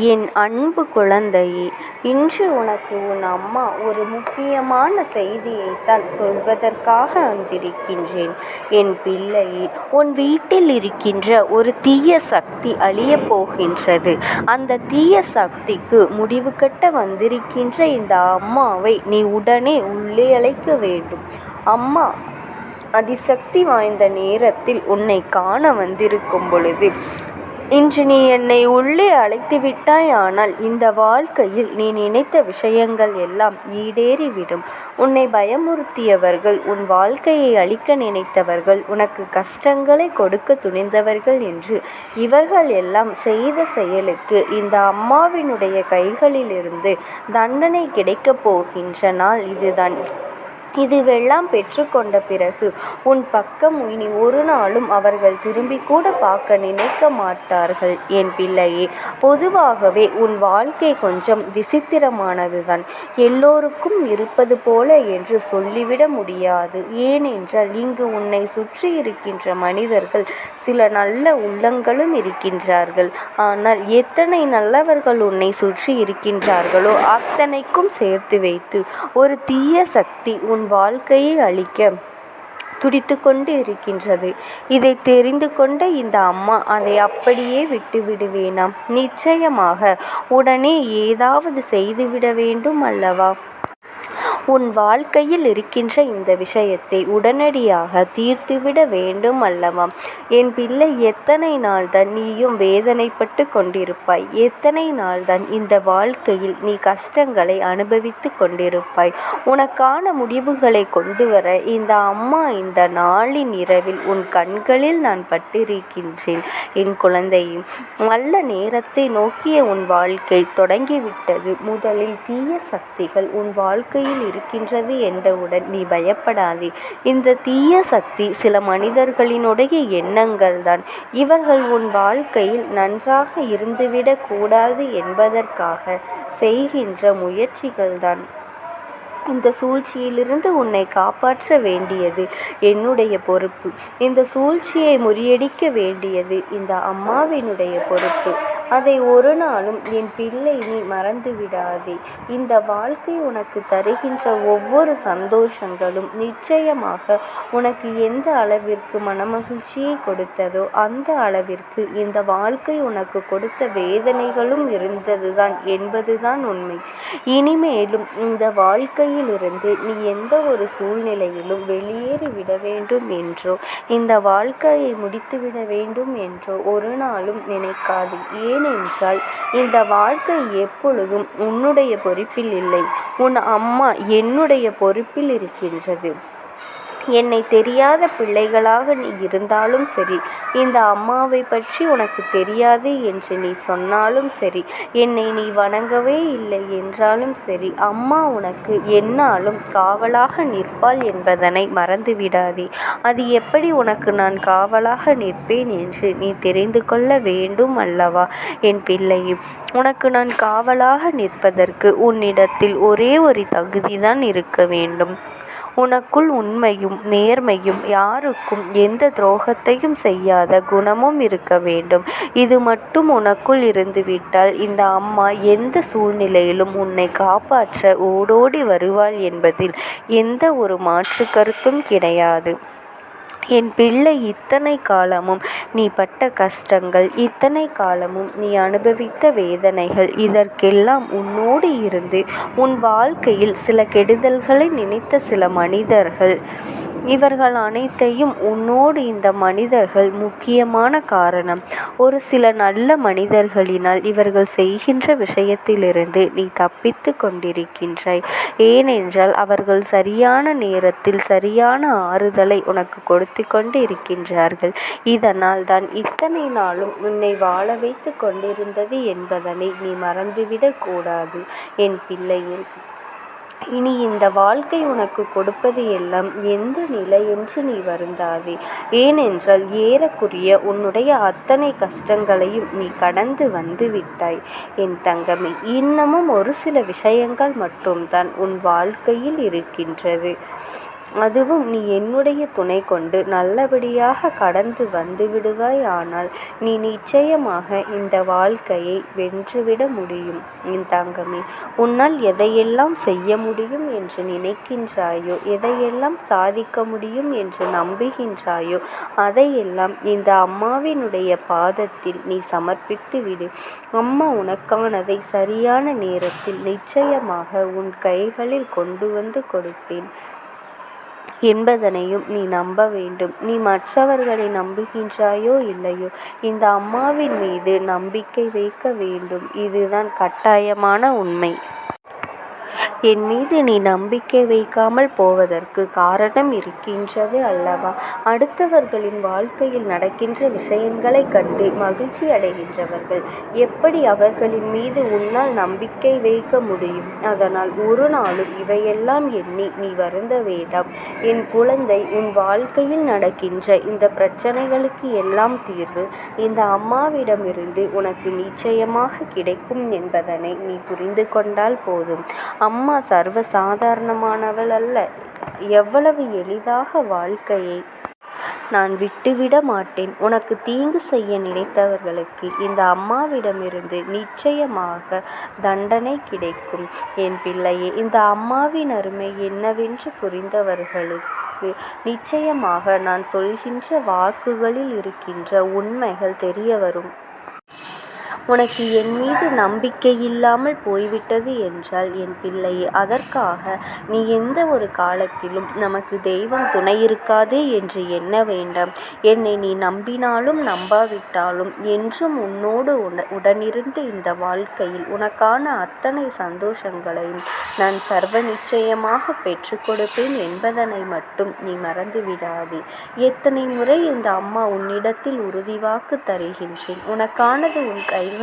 என் அன்பு குழந்தையே, இன்று உனக்கு உன் அம்மா ஒரு முக்கியமான செய்தியைத்தான் சொல்வதற்காக வந்திருக்கின்றேன். என் பிள்ளையே, உன் வீட்டில் இருக்கின்ற ஒரு தீய சக்தி அழியப் போகின்றது. அந்த தீய சக்திக்கு முடிவு கட்ட வந்திருக்கின்ற இந்த அம்மாவை நீ உடனே உள்ளே அழைக்க வேண்டும். அம்மா அதிசக்தி வாய்ந்த நேரத்தில் உன்னை காண வந்திருக்கும் பொழுது இன்று நீ என்னை உள்ளே அழைத்து விட்டாயானால் இந்த வாழ்க்கையில் நீ நினைத்த விஷயங்கள் எல்லாம் ஈடேறிவிடும். உன்னை பயமுறுத்தியவர்கள், உன் வாழ்க்கையை அழிக்க நினைத்தவர்கள், உனக்கு கஷ்டங்களை கொடுக்க துணிந்தவர்கள் என்று இவர்கள் எல்லாம் செய்த செயலுக்கு இந்த அம்மாவினுடைய கைகளிலிருந்து தண்டனை கிடைக்கப் போகின்ற நாள் இதுதான். இதுவெல்லாம் பெற்றுக்கொண்ட பிறகு உன் பக்கம் இனி ஒரு நாளும் அவர்கள் திரும்பி கூட பார்க்க நினைக்க மாட்டார்கள். என் பிள்ளையே, பொதுவாகவே உன் வாழ்க்கை கொஞ்சம் விசித்திரமானதுதான். எல்லோருக்கும் இருப்பது போல என்று சொல்லிவிட முடியாது. ஏனென்றால் இங்கு உன்னை சுற்றி இருக்கின்ற மனிதர்கள் சில நல்ல உள்ளங்களும் இருக்கின்றார்கள். ஆனால் எத்தனை நல்லவர்கள் உன்னை சுற்றி இருக்கின்றார்களோ அத்தனைக்கும் சேர்த்து வைத்து ஒரு தீய சக்தி உன் வாழ்க்கையை அழிக்க துடித்து கொண்டு இருக்கின்றது. இதை தெரிந்து கொண்ட இந்த அம்மா அதை அப்படியே விட்டு விடுவேனாம்? நிச்சயமாக உடனே ஏதாவது செய்துவிட வேண்டும் அல்லவா? உன் வாழ்க்கையில் இருக்கின்ற இந்த விஷயத்தை உடனடியாக தீர்த்துவிட வேண்டும் அல்லவா? என் பிள்ளை, எத்தனை நாள்தான் நீயும் வேதனைப்பட்டு கொண்டிருப்பாய்? எத்தனை நாள்தான் இந்த வாழ்க்கையில் நீ கஷ்டங்களை அனுபவித்து கொண்டிருப்பாய்? உனக்கான முடிவுகளை கொண்டு வர இந்த அம்மா இந்த நாளின் இரவில் உன் கண்களில் நான் பட்டிருக்கின்றேன். என் குழந்தையும், நல்ல நேரத்தை நோக்கிய உன் வாழ்க்கை தொடங்கிவிட்டது. முதலில் தீய சக்திகள் உன் வாழ்க்கையில் இருக்கின்றது என்றவுடன் நீ பயப்படாதே. இந்த தீய சக்தி சில மனிதர்களினுடைய எண்ணங்கள் தான். இவர்கள் உன் வாழ்க்கையில் நன்றாக இருந்துவிடக் கூடாது என்பதற்காக செய்கின்ற முயற்சிகள்தான். இந்த சூழ்ச்சியிலிருந்து உன்னை காப்பாற்ற வேண்டியது என்னுடைய பொறுப்பு. இந்த சூழ்ச்சியை முறியடிக்க வேண்டியது இந்த அம்மாவினுடைய பொறுப்பு. அதை ஒரு நாளும் என் பிள்ளை நீ மறந்து விடாதே. இந்த வாழ்க்கை உனக்கு தருகின்ற ஒவ்வொரு சந்தோஷங்களும் நிச்சயமாக உனக்கு எந்த அளவிற்கு மனமகிழ்ச்சியை கொடுத்ததோ அந்த அளவிற்கு இந்த வாழ்க்கை உனக்கு கொடுத்த வேதனைகளும் இருந்ததுதான் என்பதுதான் உண்மை. இனிமேலும் இந்த வாழ்க்கையிலிருந்து நீ எந்த ஒரு சூழ்நிலையிலும் வெளியேறி விட வேண்டும் என்றோ, இந்த வாழ்க்கையை முடித்துவிட வேண்டும் என்றோ ஒரு நாளும் நினைக்காது. ஏனென்றால் இந்த வாழ்க்கை எப்பொழுதும் உன்னுடைய பொறுப்பில் இல்லை. உன் அம்மா என்னுடைய பொறுப்பில் இருக்கின்றது. என்னை தெரியாத பிள்ளைகளாக நீ இருந்தாலும் சரி, இந்த அம்மாவை பற்றி உனக்கு தெரியாது என்று நீ சொன்னாலும் சரி, என்னை நீ வணங்கவே இல்லை என்றாலும் சரி, அம்மா உனக்கு எந்நாளும் காவலாக நிற்பாள் என்பதனை மறந்துவிடாதே. அது எப்படி உனக்கு நான் காவலாக நிற்பேன் என்று நீ தெரிந்து கொள்ள வேண்டும் அல்லவா? என் பிள்ளையும், உனக்கு நான் காவலாக நிற்பதற்கு உன்னிடத்தில் ஒரே ஒரு தகுதிதான் இருக்க வேண்டும். உனக்குள் உண்மையும் நேர்மையும், யாருக்கும் எந்த துரோகத்தையும் செய்யாத குணமும் இருக்க வேண்டும். இது மட்டும் உனக்குள் இருந்துவிட்டால் இந்த அம்மா எந்த சூழ்நிலையிலும் உன்னை காப்பாற்ற ஓடோடி வருவாள் என்பதில் எந்த ஒரு மாற்று கருத்தும் கிடையாது. என் பிள்ளை, இத்தனை காலமும் நீ பட்ட கஷ்டங்கள், இத்தனை காலமும் நீ அனுபவித்த வேதனைகள், இதற்கெல்லாம் உன்னோடு இருந்து உன் வாழ்க்கையில் சில கெடுதல்களை நினைத்த சில மனிதர்கள், இவர்கள் அனைத்தையும் உன்னோடு இந்த மனிதர்கள் முக்கியமான காரணம். ஒரு சில நல்ல மனிதர்களினால் இவர்கள் செய்கின்ற விஷயத்திலிருந்து நீ தப்பித்து கொண்டிருக்கின்றாய். ஏனென்றால் அவர்கள் சரியான நேரத்தில் சரியான ஆறுதலை உனக்கு கொடுத்து கொண்டு இருக்கின்றார்கள். இதனால் தான் இத்தனை நாளும் உன்னை வாழ வைத்து கொண்டிருந்தது என்பதனை நீ மறந்துவிடக் கூடாது. என் பிள்ளையில், இனி இந்த வாழ்க்கை உனக்கு கொடுப்பது எல்லாம் எந்த நிலை என்று நீ வருந்தாதே. ஏனென்றால் ஏறக்குறைய உன்னுடைய அத்தனை கஷ்டங்களையும் நீ கடந்து வந்து விட்டாய். என் தங்கமே, இன்னமும் ஒரு சில விஷயங்கள் மட்டும்தான் உன் வாழ்க்கையில் இருக்கின்றது. அதுவும் நீ என்னுடைய துணை கொண்டு நல்லபடியாக கடந்து வந்து விடுவாய். ஆனால் நீ நிச்சயமாக இந்த வாழ்க்கையை வென்றுவிட முடியும். என் தங்கமே, உன்னால் எதையெல்லாம் செய்ய முடியும் என்று நினைக்கின்றாயோ, எதையெல்லாம் சாதிக்க முடியும் என்று நம்புகின்றாயோ, அதையெல்லாம் இந்த அம்மாவினுடைய பாதத்தில் நீ சமர்ப்பித்து விடு. அம்மா உனக்கானதை சரியான நேரத்தில் நிச்சயமாக உன் கைகளில் கொண்டு வந்து கொடுப்பேன் என்பதனையும் நீ நம்ப வேண்டும். நீ மற்றவர்களை நம்புகின்றாயோ இல்லையோ, இந்த அம்மாவின் மீது நம்பிக்கை வைக்க வேண்டும். இதுதான் கட்டாயமான உண்மை. என் மீது நீ நம்பிக்கை வைக்காமல் போவதற்கு காரணம் இருக்கின்றது அல்லவா? அடுத்தவர்களின் வாழ்க்கையில் நடக்கின்ற விஷயங்களை கண்டு மகிழ்ச்சி அடைகின்றவர்கள் எப்படி அவர்களின் மீது உன்னால் நம்பிக்கை வைக்க முடியும்? அதனால் ஒரு நாளும் இவையெல்லாம் எண்ணி நீ வருந்த வேண்டாம். என் குழந்தை, உன் வாழ்க்கையில் நடக்கின்ற இந்த பிரச்சனைகளுக்கு எல்லாம் தீர்வு இந்த அம்மாவிடமிருந்து உனக்கு நிச்சயமாக கிடைக்கும் என்பதனை நீ புரிந்து கொண்டால் போதும். அம்மா சர்வ சாதாரணமானவள் அல்ல. எவ்வளவு எளிதாக வாழ்க்கையை நான் விட்டுவிட மாட்டேன். உனக்கு தீங்கு செய்ய நினைத்தவர்களுக்கு இந்த அம்மாவிடமிருந்து நிச்சயமாக தண்டனை கிடைக்கும். என் பிள்ளையே, இந்த அம்மாவின் அருமை என்னவென்று புரிந்தவர்களுக்கு நிச்சயமாக நான் சொல்கின்ற வாக்குகளில் இருக்கின்ற உண்மைகள் தெரிய வரும். உனக்கு என் மீது நம்பிக்கை இல்லாமல் போய்விட்டது என்றால் என் பிள்ளையே, அதற்காக நீ எந்த ஒரு காலத்திலும் நமக்கு தெய்வம் துணை இருக்காது என்று எண்ண வேண்டாம். என்னை நீ நம்பினாலும் நம்பாவிட்டாலும் என்றும் உன்னோடு உடனிருந்து இந்த வாழ்க்கையில் உனக்கான அத்தனை சந்தோஷங்களையும் நான் சர்வ நிச்சயமாக பெற்று கொடுப்பேன் என்பதனை மட்டும் நீ மறந்து விடாதே. எத்தனை முறை இந்த அம்மா உன்னிடத்தில் உறுதிவாக்கு தருகின்றேன், உனக்கானது உன் கைகளில்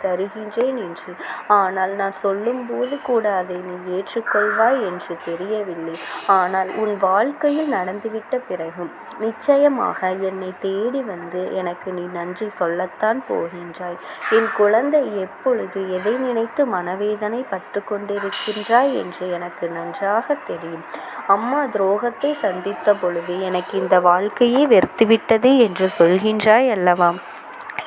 தருகின்றேன் என்று. ஆனால் நான் சொல்லும்போது கூட அதை நீ ஏற்றுக்கொள்வாய் என்று தெரியவில்லை. ஆனால் உன் வாழ்க்கையில் நடந்துவிட்ட பிறகும் நிச்சயமாக என்னை தேடி வந்து எனக்கு நீ நன்றி சொல்லத்தான் போகின்றாய். என் குழந்தை, எப்பொழுது எதை நினைத்து மனவேதனை பட்டு கொண்டிருக்கின்றாய் என்று எனக்கு நன்றாக தெரியும். அம்மா துரோகத்தை சந்தித்த பொழுது எனக்கு இந்த வாழ்க்கையே வெறுத்துவிட்டது என்று சொல்கின்றாய் அல்லவா?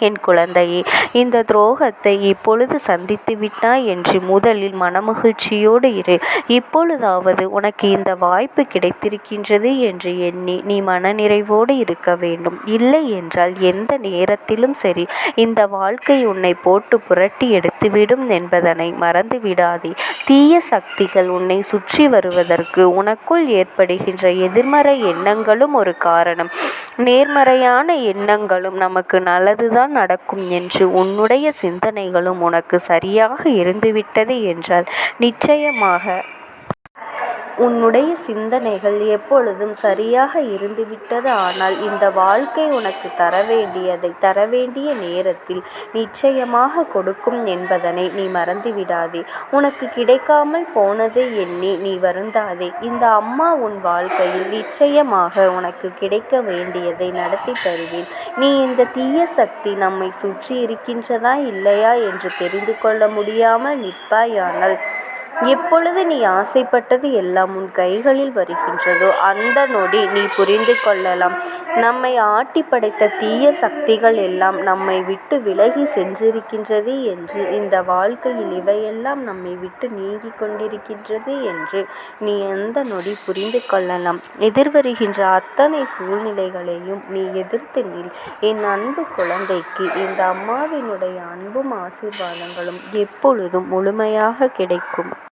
என் குழந்தையே, இந்த துரோகத்தை இப்பொழுது சந்தித்து விட்டாய் என்று முதலில் மனமகிழ்ச்சியோடு இரு. இப்பொழுதாவது உனக்கு இந்த வாய்ப்பு கிடைத்திருக்கின்றது என்று எண்ணி நீ மனநிறைவோடு இருக்க வேண்டும். இல்லை என்றால் எந்த நேரத்திலும் சரி இந்த வாழ்க்கை உன்னை போட்டு புரட்டி எடுத்துவிடும் என்பதனை மறந்து விடாதே. தீய சக்திகள் உன்னை சுற்றி வருவதற்கு உனக்குள் ஏற்படுகின்ற எதிர்மறை எண்ணங்களும் ஒரு காரணம். நேர்மறையான எண்ணங்களும் நமக்கு நல்லதுதான் நடக்கும் என்று உன்னுடைய சிந்தனைகளும் உனக்கு சரியாக இருந்துவிட்டது என்றால் நிச்சயமாக உன்னுடைய சிந்தனைகள் எப்பொழுதும் சரியாக இருந்துவிட்டது. ஆனால் இந்த வாழ்க்கை உனக்கு தர வேண்டிய நேரத்தில் நிச்சயமாக கொடுக்கும் என்பதனை நீ மறந்துவிடாதே. உனக்கு கிடைக்காமல் போனதை எண்ணி நீ வருந்தாதே. இந்த அம்மா உன் வாழ்க்கையில் நிச்சயமாக உனக்கு கிடைக்க வேண்டியதை நடத்தி தருவேன். நீ இந்த தீய சக்தி நம்மை சுற்றி இருக்கின்றதா இல்லையா என்று தெரிந்து கொள்ள முடியாமல் நிற்பாயானால் எப்பொழுது நீ ஆசைப்பட்டது எல்லாம் உன் கைகளில் வருகின்றதோ அந்த நொடி நீ புரிந்து கொள்ளலாம், நம்மை ஆட்டி படைத்த தீய சக்திகள் எல்லாம் நம்மை விட்டு விலகி சென்றிருக்கின்றது என்று. இந்த வாழ்க்கையில் இவையெல்லாம் நம்மை விட்டு நீங்கி கொண்டிருக்கின்றது என்று நீ அந்த நொடி புரிந்து கொள்ளலாம். எதிர்வருகின்ற அத்தனை சூழ்நிலைகளையும் நீ எதிர்த்து நில். என் அன்பு குழந்தைக்கு இந்த அம்மாவினுடைய அன்பும் ஆசீர்வாதங்களும் எப்பொழுதும் முழுமையாக கிடைக்கும்.